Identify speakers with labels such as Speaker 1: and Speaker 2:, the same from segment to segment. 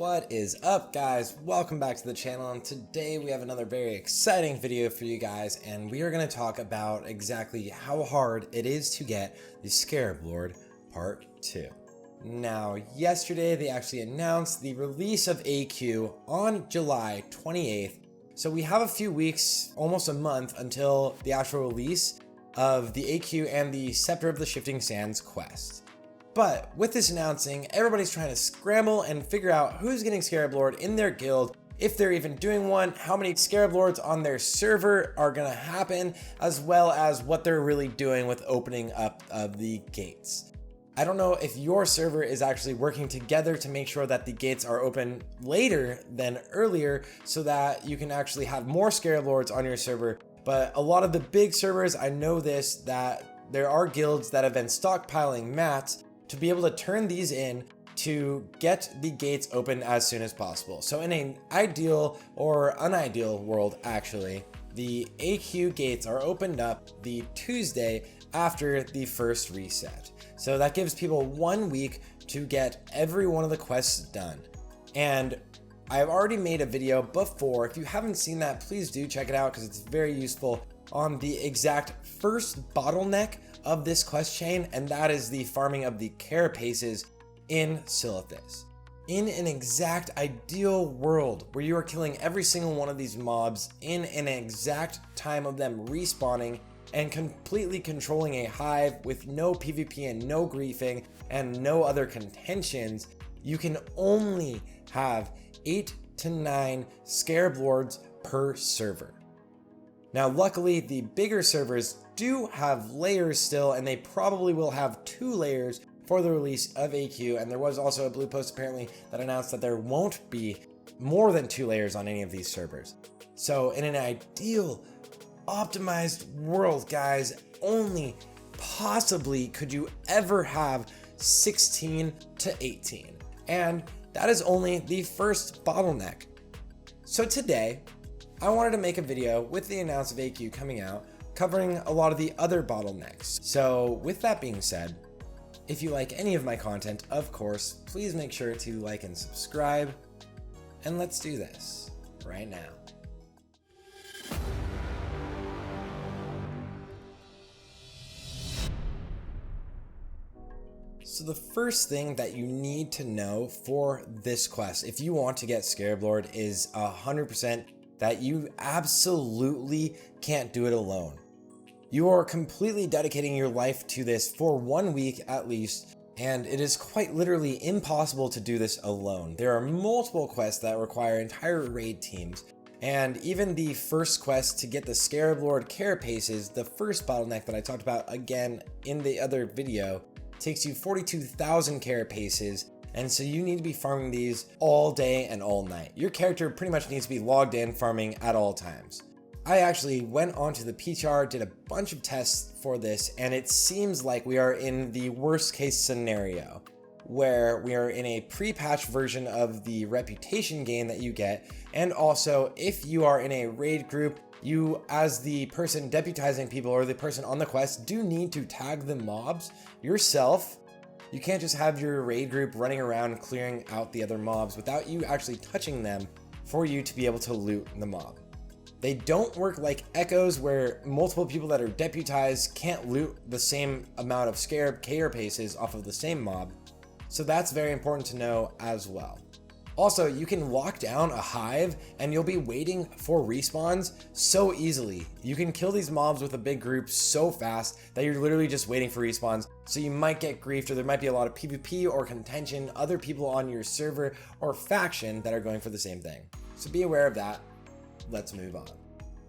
Speaker 1: What is up, guys? Welcome back to the channel, and today we have another very exciting video for you guys, and we are going to talk about exactly how hard it is to get the Scarab Lord Part 2. Now, yesterday they actually announced the release of AQ on July 28th, so we have a few weeks, almost a month, until the actual release of the AQ and the Scepter of the Shifting Sands quest. But with this announcing, everybody's trying to scramble and figure out who's getting Scarab Lord in their guild, if they're even doing one, how many Scarab Lords on their server are gonna happen, as well as what they're really doing with opening up of the gates. I don't know if your server is actually working together to make sure that the gates are open later than earlier so that you can actually have more Scarab Lords on your server, but a lot of the big servers, I know this, that there are guilds that have been stockpiling mats to be able to turn these in to get the gates open as soon as possible. So in an ideal or unideal world, actually, the AQ gates are opened up the Tuesday after the first reset. So that gives people 1 week to get every one of the quests done. And I've already made a video before. If you haven't seen that, please do check it out because it's very useful on the exact first bottleneck of this quest chain, and that is the farming of the carapaces in Silithus. In an exact ideal world where you are killing every single one of these mobs in an exact time of them respawning and completely controlling a hive with no PvP and no griefing and no other contentions, you can only have 8 to 9 Scarab Lords per server. Now, luckily, the bigger servers do have layers still, and they probably will have 2 layers for the release of AQ, and there was also a blue post apparently that announced that there won't be more than 2 layers on any of these servers. So in an ideal, optimized world, guys, only possibly could you ever have 16 to 18, and that is only the first bottleneck. So today, I wanted to make a video with the announcement of AQ coming out, covering a lot of the other bottlenecks. So with that being said, if you like any of my content, of course, please make sure to like and subscribe, and let's do this right now. So the first thing that you need to know for this quest, if you want to get Scarab Lord, is 100% that you absolutely can't do it alone. You are completely dedicating your life to this for 1 week at least, and it is quite literally impossible to do this alone. There are multiple quests that require entire raid teams, and even the first quest to get the Scarab Lord carapaces, the first bottleneck that I talked about again in the other video, takes you 42,000 carapaces, and so you need to be farming these all day and all night. Your character pretty much needs to be logged in farming at all times. I actually went onto the PTR, did a bunch of tests for this, and it seems like we are in the worst case scenario, where we are in a pre-patch version of the reputation gain that you get, and also if you are in a raid group, you as the person deputizing people or the person on the quest do need to tag the mobs yourself. You can't just have your raid group running around clearing out the other mobs without you actually touching them for you to be able to loot the mob. They don't work like echoes where multiple people that are deputized can't loot the same amount of Scarab carapaces off of the same mob, so that's very important to know as well. Also, you can lock down a hive and you'll be waiting for respawns so easily. You can kill these mobs with a big group so fast that you're literally just waiting for respawns. So you might get griefed, or there might be a lot of PvP or contention, other people on your server or faction that are going for the same thing. So be aware of that. Let's move on.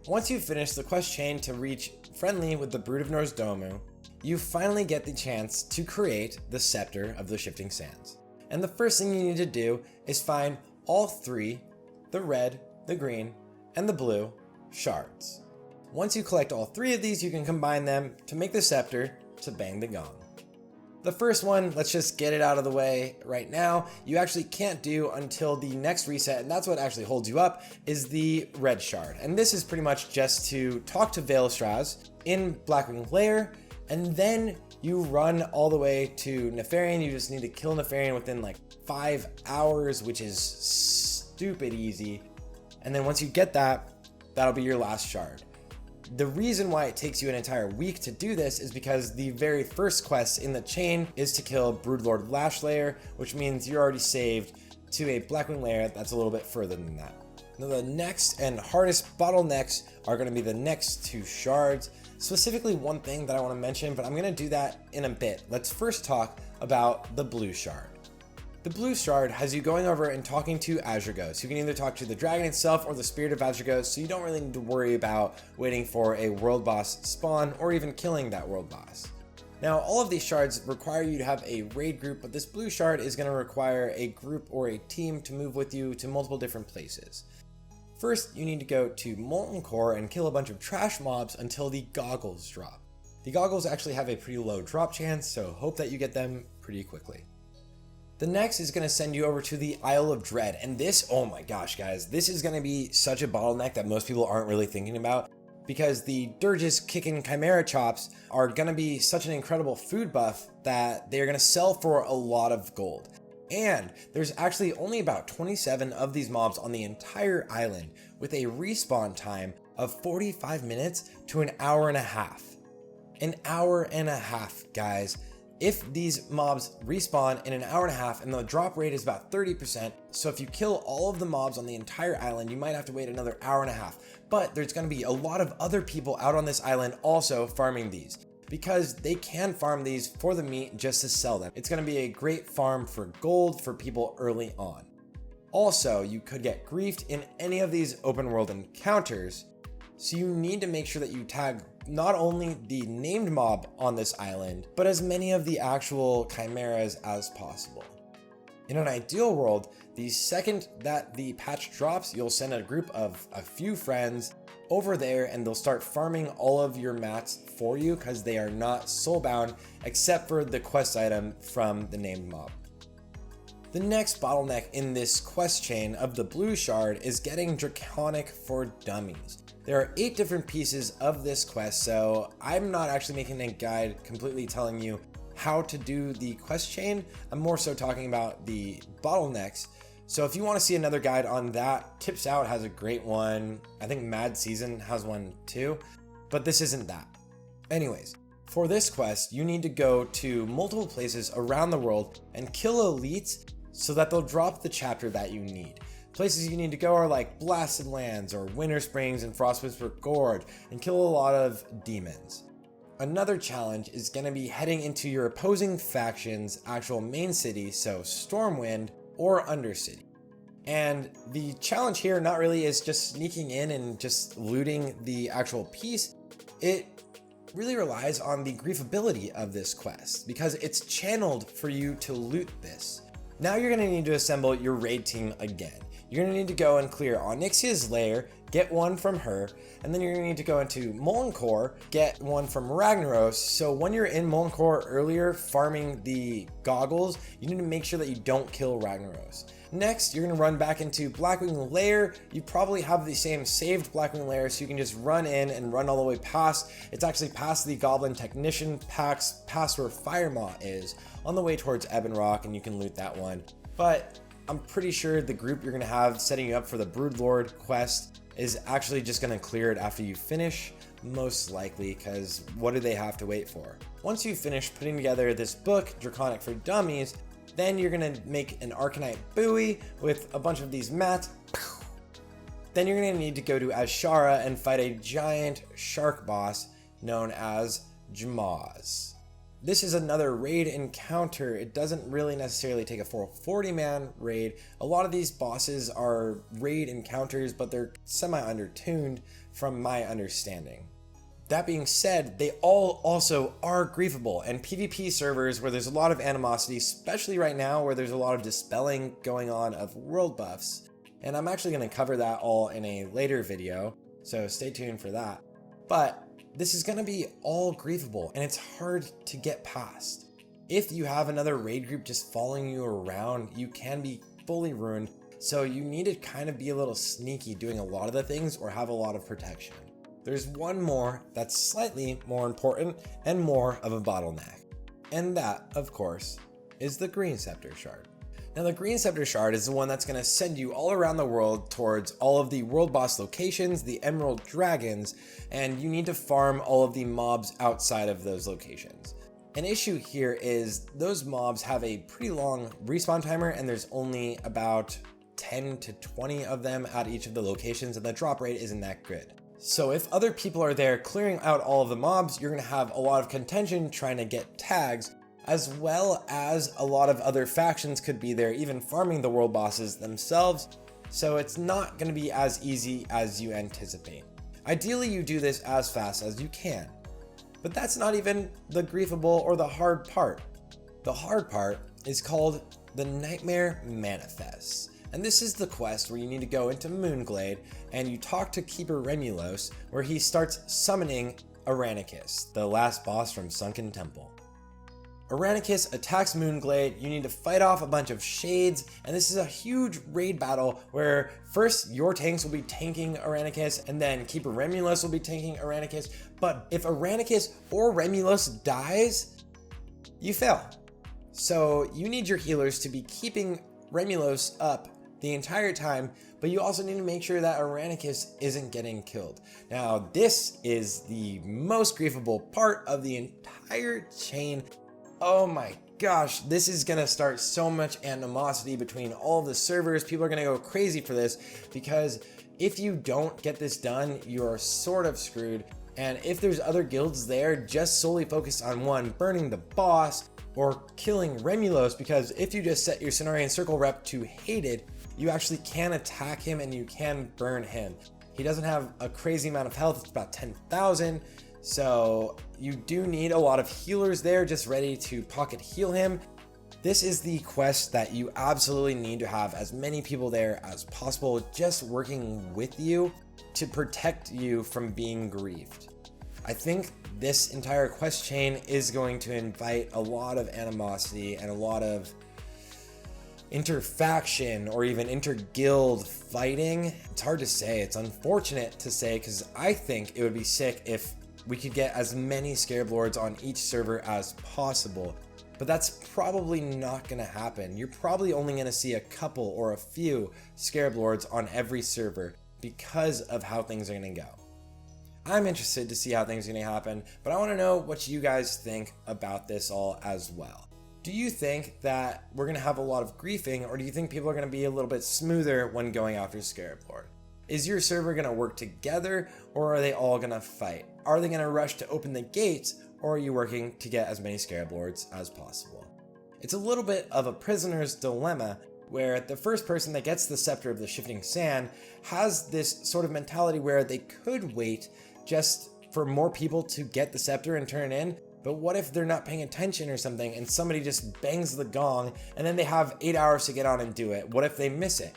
Speaker 1: Once you finish the quest chain to reach friendly with the Brood of Nozdormu, you finally get the chance to create the Scepter of the Shifting Sands. And the first thing you need to do is find all 3, the red, the green, and the blue shards. Once you collect all 3 of these, you can combine them to make the scepter to bang the gong. The first one, let's just get it out of the way right now, you actually can't do until the next reset, and that's what actually holds you up, is the red shard. And this is pretty much just to talk to Veilstraz in Blackwing Lair, and then You run all the way to Nefarian. You just need to kill Nefarian within like 5 hours, which is stupid easy. And then once you get that, that'll be your last shard. The reason why it takes you an entire week to do this is because the very first quest in the chain is to kill Broodlord Lashslayer, which means you're already saved to a Blackwing lair that's a little bit further than that. Now the next and hardest bottlenecks are going to be the next 2 shards. Specifically one thing that I want to mention, but I'm going to do that in a bit. Let's first talk about the blue shard. The blue shard has you going over and talking to Azure Ghost. You can either talk to the dragon itself or the spirit of Azure Ghost, so you don't really need to worry about waiting for a world boss spawn or even killing that world boss. Now, all of these shards require you to have a raid group, but this blue shard is going to require a group or a team to move with you to multiple different places. First, you need to go to Molten Core and kill a bunch of trash mobs until the goggles drop. The goggles actually have a pretty low drop chance, so hope that you get them pretty quickly. The next is going to send you over to the Isle of Dread, and this, oh my gosh guys, this is going to be such a bottleneck that most people aren't really thinking about, because the Dirge's kicking Chimera Chops are going to be such an incredible food buff that they're going to sell for a lot of gold. And there's actually only about 27 of these mobs on the entire island, with a respawn time of 45 minutes to an hour and a half. An hour and a half, guys. If these mobs respawn in an hour and a half, and the drop rate is about 30%, so if you kill all of the mobs on the entire island, you might have to wait another hour and a half. But there's going to be a lot of other people out on this island also farming these, because they can farm these for the meat just to sell them. It's going to be a great farm for gold for people early on. Also, you could get griefed in any of these open world encounters, so you need to make sure that you tag not only the named mob on this island, but as many of the actual chimeras as possible. In an ideal world, the second that the patch drops, you'll send a group of a few friends over there and they'll start farming all of your mats for you, because they are not soulbound except for the quest item from the named mob. The next bottleneck in this quest chain of the blue shard is getting Draconic for Dummies. There are 8 different pieces of this quest, so I'm not actually making a guide completely telling you how to do the quest chain. I'm more so talking about the bottlenecks. So if you want to see another guide on that, Tips Out has a great one. I think Mad Season has one too, but this isn't that. Anyways, for this quest, you need to go to multiple places around the world and kill elites so that they'll drop the chapter that you need. Places you need to go are like Blasted Lands or Winter Springs and Frostwhisper Gorge, and kill a lot of demons. Another challenge is going to be heading into your opposing faction's actual main city, so Stormwind or Undercity. And the challenge here not really is just sneaking in and just looting the actual piece. It really relies on the griefability of this quest, because it's channeled for you to loot this. Now you're going to need to assemble your raid team again. You're going to need to go and clear Onyxia's lair, get one from her, and then you're going to need to go into Molten Core, get one from Ragnaros. So when you're in Molten Core earlier farming the goggles, you need to make sure that you don't kill Ragnaros. Next, you're going to run back into Blackwing Lair. You probably have the same saved Blackwing Lair, so you can just run in and run all the way past. It's actually past the Goblin Technician packs, past where Firemaw is, on the way towards Ebon Rock, and you can loot that one. But I'm pretty sure the group you're going to have setting you up for the Broodlord quest is actually just going to clear it after you finish, most likely, because what do they have to wait for? Once you finish putting together this book, Draconic for Dummies, then you're going to make an Arcanite buoy with a bunch of these mats. Then you're going to need to go to Azshara and fight a giant shark boss known as Jmaz. This is another raid encounter. It doesn't really necessarily take a full 40-man raid. A lot of these bosses are raid encounters, but they're semi-undertuned from my understanding. That being said, they all also are griefable, and PvP servers where there's a lot of animosity, especially right now where there's a lot of dispelling going on of world buffs, and I'm actually going to cover that all in a later video, so stay tuned for that. But this is going to be all griefable, and it's hard to get past. If you have another raid group just following you around, you can be fully ruined, so you need to kind of be a little sneaky doing a lot of the things or have a lot of protection. There's one more that's slightly more important and more of a bottleneck. And that, of course, is the Green Scepter Shard. Now the Green Scepter Shard is the one that's going to send you all around the world towards all of the world boss locations, the Emerald Dragons, and you need to farm all of the mobs outside of those locations. An issue here is those mobs have a pretty long respawn timer, and there's only about 10 to 20 of them at each of the locations, and the drop rate isn't that good. So if other people are there clearing out all of the mobs, you're going to have a lot of contention trying to get tags, as well as a lot of other factions could be there even farming the world bosses themselves, so it's not going to be as easy as you anticipate. Ideally you do this as fast as you can, but that's not even the griefable or the hard part. The hard part is called the Nightmare Manifests. And this is the quest where you need to go into Moonglade and you talk to Keeper Remulos, where he starts summoning Aranicus, the last boss from Sunken Temple. Aranicus attacks Moonglade, you need to fight off a bunch of shades, and this is a huge raid battle where first your tanks will be tanking Aranicus, and then Keeper Remulos will be tanking Aranicus, but if Aranicus or Remulos dies, you fail. So you need your healers to be keeping Remulos up the entire time, but you also need to make sure that Aranicus isn't getting killed. Now this is the most griefable part of the entire chain. Oh my gosh, this is gonna start so much animosity between all of the servers. People are gonna go crazy for this, because if you don't get this done, you are sort of screwed. And if there's other guilds there just solely focused on one, burning the boss or killing Remulos, because if you just set your Cenarian Circle rep to hated, you actually can attack him and you can burn him. He doesn't have a crazy amount of health, it's about 10,000. So you do need a lot of healers there just ready to pocket heal him. This is the quest that you absolutely need to have as many people there as possible just working with you to protect you from being griefed. I think this entire quest chain is going to invite a lot of animosity and a lot of inter-faction or even inter-guild fighting. It's hard to say, it's unfortunate to say, because I think it would be sick if we could get as many Scarab Lords on each server as possible, but that's probably not going to happen. You're probably only going to see a couple or a few Scarab Lords on every server because of how things are going to go. I'm interested to see how things are going to happen, but I want to know what you guys think about this all as well. Do you think that we're going to have a lot of griefing, or do you think people are going to be a little bit smoother when going after Scarab Lord? Is your server going to work together, or are they all going to fight? Are they going to rush to open the gates, or are you working to get as many Scarab Lords as possible? It's a little bit of a prisoner's dilemma, where the first person that gets the Scepter of the Shifting Sand has this sort of mentality where they could wait just for more people to get the Scepter and turn it in, but what if they're not paying attention or something and somebody just bangs the gong and then they have 8 hours to get on and do it? What if they miss it?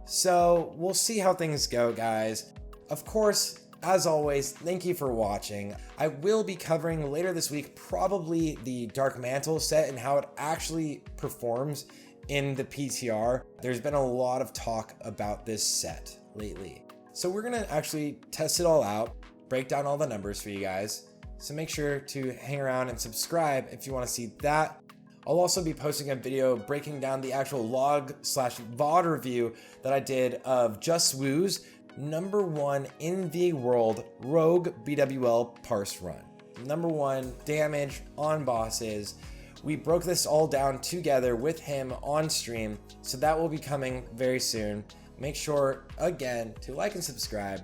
Speaker 1: So we'll see how things go, guys. Of course, as always, thank you for watching. I will be covering later this week probably the Dark Mantle set and how it actually performs in the PTR. There's been a lot of talk about this set lately. So we're gonna actually test it all out, break down all the numbers for you guys. So make sure to hang around and subscribe if you want to see that. I'll also be posting a video breaking down the actual log/VOD review that I did of Just Woo's #1 in the world Rogue BWL Parse run. #1 damage on bosses. We broke this all down together with him on stream, so that will be coming very soon. Make sure, again, to like and subscribe.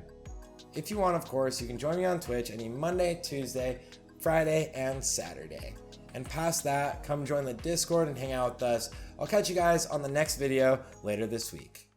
Speaker 1: If you want, of course, you can join me on Twitch any Monday, Tuesday, Friday, and Saturday. And past that, come join the Discord and hang out with us. I'll catch you guys on the next video later this week.